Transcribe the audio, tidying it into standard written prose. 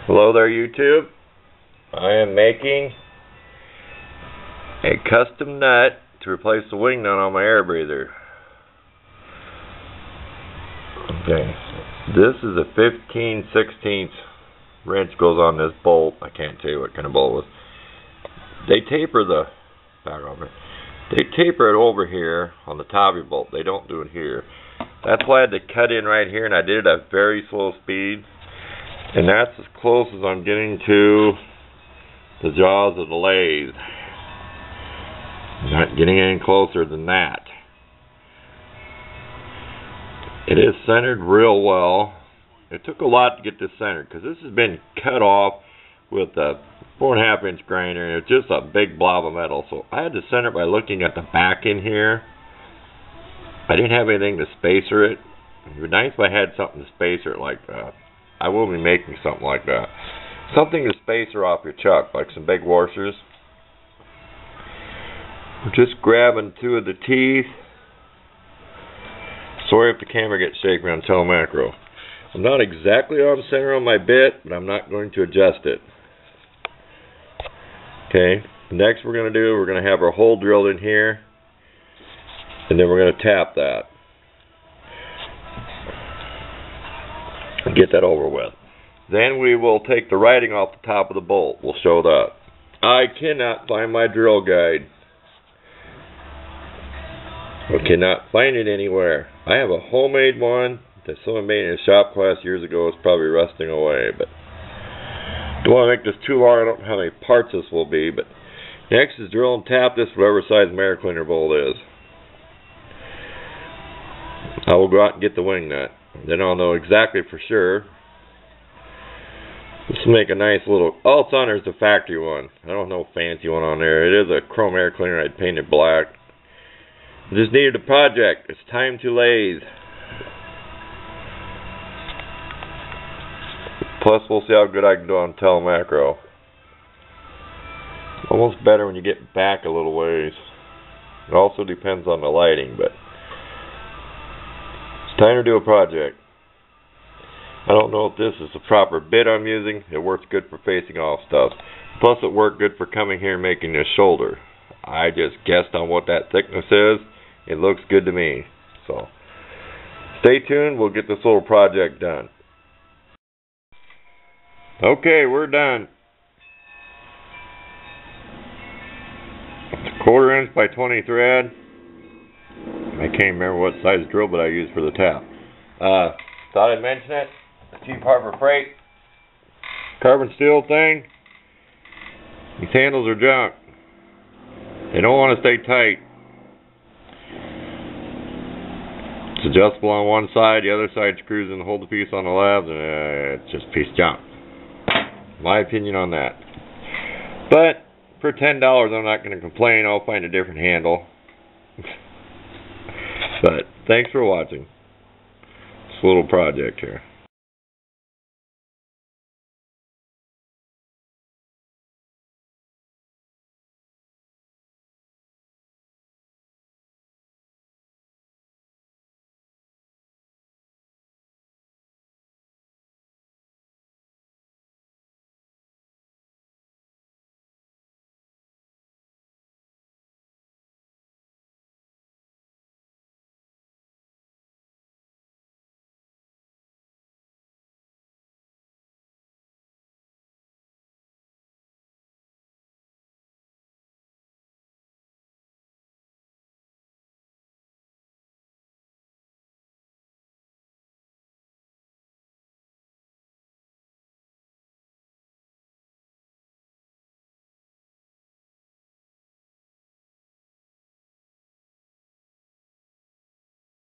Hello there, YouTube. I am making a custom nut to replace the wing nut on my air breather. Okay, this is a 15/16 wrench goes on this bolt. I can't tell you what kind of bolt it was. They taper the They taper it over here on the top of your bolt. They don't do it here. That's why I had to cut in right here, and I did it at very slow speed. And that's as close as I'm getting to the jaws of the lathe. Not getting any closer than that. It is centered real well. It took a lot to get this centered because this has been cut off with a 4.5 inch grinder, and it's just a big blob of metal. So I had to center it by looking at the back in here. I didn't have anything to spacer it. It would be nice if I had something to spacer it like that. I will be making something like that. Something to spacer off your chuck, like some big washers. We're just grabbing two of the teeth. Sorry if the camera gets shaky on telemacro. I'm not exactly on the center on my bit, but I'm not going to adjust it. Okay, next we're going to have our hole drilled in here, and then we're going to tap that. And get that over with. Then we will take the writing off the top of the bolt. We'll show that. I cannot find my drill guide. I cannot find it anywhere. I have a homemade one that someone made in a shop class years ago. It's probably rusting away, but don't want to make this too long. I don't know how many parts this will be, but next is drill and tap this whatever size my air cleaner bolt is. I will go out and get the wing nut. Then I'll know exactly for sure. This will make a nice little, all it's on there is the factory one. I don't know fancy one on there. It is a chrome air cleaner. I'd painted black. I just needed a project. It's time to lathe. Plus we'll see how good I can do on telemacro. Almost better when you get back a little ways. It also depends on the lighting, but it's time to do a project. I don't know if this is the proper bit I'm using. It works good for facing off stuff. Plus it worked good for coming here and making this shoulder. I just guessed on what that thickness is. It looks good to me. So stay tuned. We'll get this little project done. Okay, we're done. It's a 1/4 inch by 20 thread. I can't remember what size drill bit I used for the tap. Thought I'd mention it. A cheap Harbor Freight carbon steel thing. These handles are junk. They don't want to stay tight. It's adjustable on one side, the other side screws in to hold the piece on the left, and it's just a piece of junk. My opinion on that. But for $10, I'm not going to complain. I'll find a different handle. But thanks for watching this little project here.